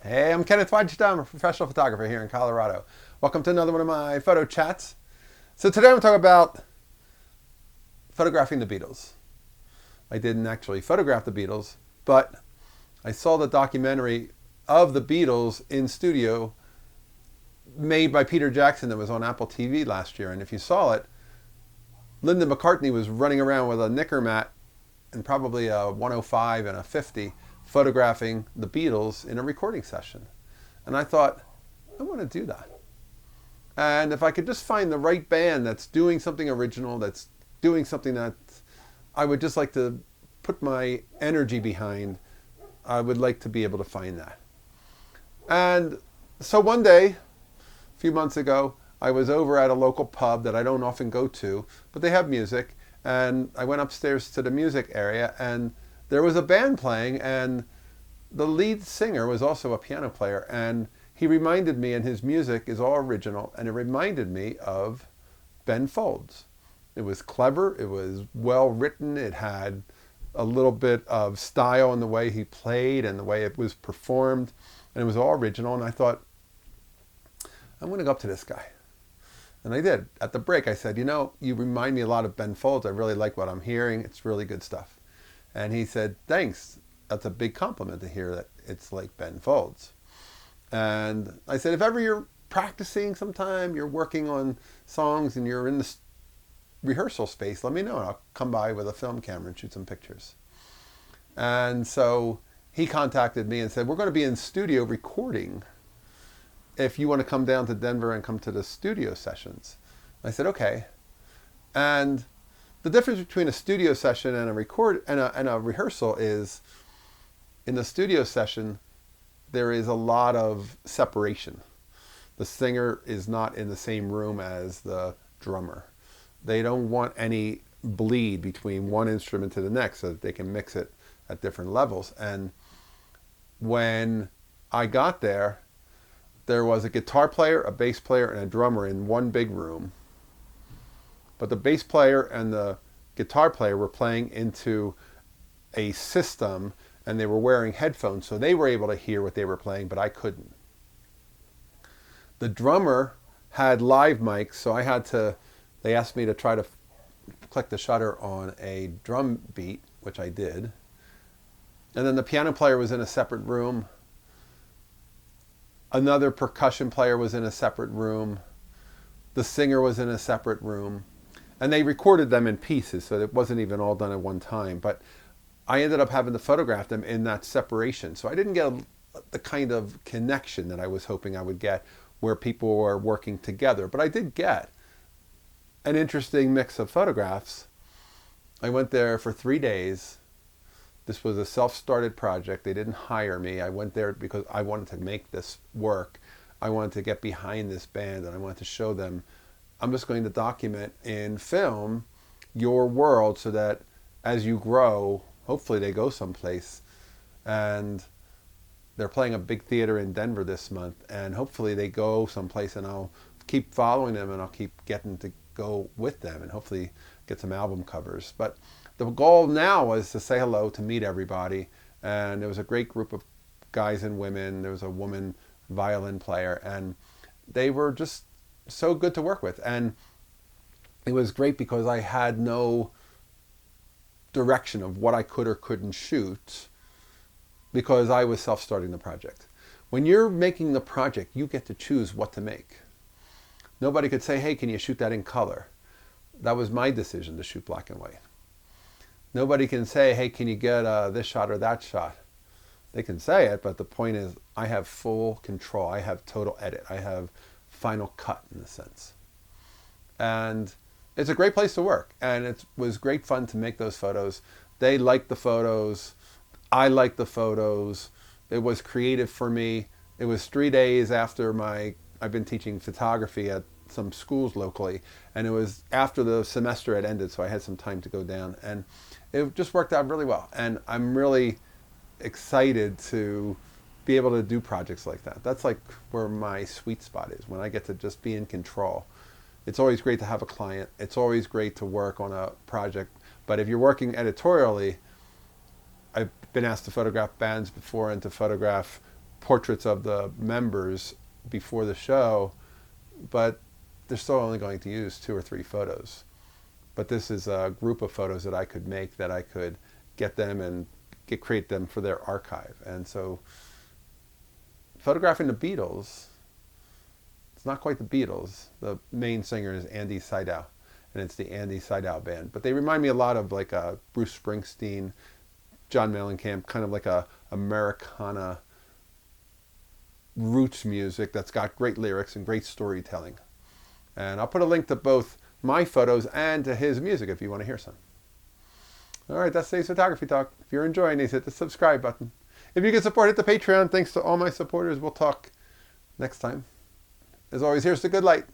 Hey, I'm Kenneth Wajda. I'm a professional photographer here in Colorado. Welcome to another one of my photo chats. So today I'm going to talk about photographing the Beatles. I didn't actually photograph the Beatles, but I saw the documentary of the Beatles in studio made by Peter Jackson that was on Apple TV last year. And if you saw it, Linda McCartney was running around with a knicker mat and probably a 105 and a 50 photographing the Beatles in a recording session. And I thought, I want to do that. And if I could just find the right band that's doing something original, that's doing something that I would just like to put my energy behind, I would like to be able to find that. And so one day, a few months ago, I was over at a local pub that I don't often go to, but they have music. And I went upstairs to the music area, and there was a band playing, and the lead singer was also a piano player, and he reminded me, and his music is all original, and it reminded me of Ben Folds. It was clever, it was well written, it had a little bit of style in the way he played and the way it was performed, and it was all original, and I thought, I'm going to go up to this guy. And I did. At the break, I said, you remind me a lot of Ben Folds. I really like what I'm hearing. It's really good stuff. And he said, thanks. That's a big compliment to hear that it's like Ben Folds. And I said, if ever you're practicing sometime, you're working on songs and you're in the rehearsal space, let me know and I'll come by with a film camera and shoot some pictures. And so he contacted me and said, we're going to be in studio recording if you want to come down to Denver and come to the studio sessions. I said, okay. And the difference between a studio session and a rehearsal is, in the studio session, there is a lot of separation. The singer is not in the same room as the drummer. They don't want any bleed between one instrument to the next so that they can mix it at different levels. And when I got there, there was a guitar player, a bass player, and a drummer in one big room. But the bass player and the guitar player were playing into a system, and they were wearing headphones, so they were able to hear what they were playing, but I couldn't. The drummer had live mics, so they asked me to try to click the shutter on a drum beat, which I did. And then the piano player was in a separate room. Another percussion player was in a separate room. The singer was in a separate room. And they recorded them in pieces, so it wasn't even all done at one time. But I ended up having to photograph them in that separation. So I didn't get the kind of connection that I was hoping I would get where people were working together. But I did get an interesting mix of photographs. I went there for 3 days. This was a self-started project. They didn't hire me. I went there because I wanted to make this work. I wanted to get behind this band, and I wanted to show them, I'm just going to document in film your world so that as you grow, hopefully they go someplace. And they're playing a big theater in Denver this month, and hopefully they go someplace, and I'll keep following them, and I'll keep getting to go with them, and hopefully get some album covers. But the goal now was to say hello, to meet everybody, and there was a great group of guys and women. There was a woman violin player, and they were just so good to work with. And it was great because I had no direction of what I could or couldn't shoot because I was self-starting the project. When you're making the project, you get to choose what to make. Nobody could say, hey, can you shoot that in color? That was my decision to shoot black and white. Nobody can say, hey, can you get this shot or that shot? They can say it, but the point is I have full control. I have total edit. I have final cut in a sense. And it's a great place to work. And it was great fun to make those photos. They liked the photos. I liked the photos. It was creative for me. It was 3 days after I've been teaching photography at some schools locally, and it was after the semester had ended, so I had some time to go down, and it just worked out really well. And I'm really excited to be able to do projects like that. That's like where my sweet spot is, when I get to just be in control. It's always great to have a client. It's always great to work on a project. But if you're working editorially, I've been asked to photograph bands before and to photograph portraits of the members before the show, but they're still only going to use 2 or 3 photos. But this is a group of photos that I could make, that I could get them and create them for their archive. And so photographing the Beatles, it's not quite the Beatles. The main singer is Andy Sydow, and it's the Andy Sydow Band. But they remind me a lot of like a Bruce Springsteen, John Mellencamp, kind of like a Americana roots music that's got great lyrics and great storytelling. And I'll put a link to both my photos and to his music if you want to hear some. All right, that's today's photography talk. If you're enjoying these, hit the subscribe button. If you can support, hit the Patreon. Thanks to all my supporters. We'll talk next time. As always, here's the good light.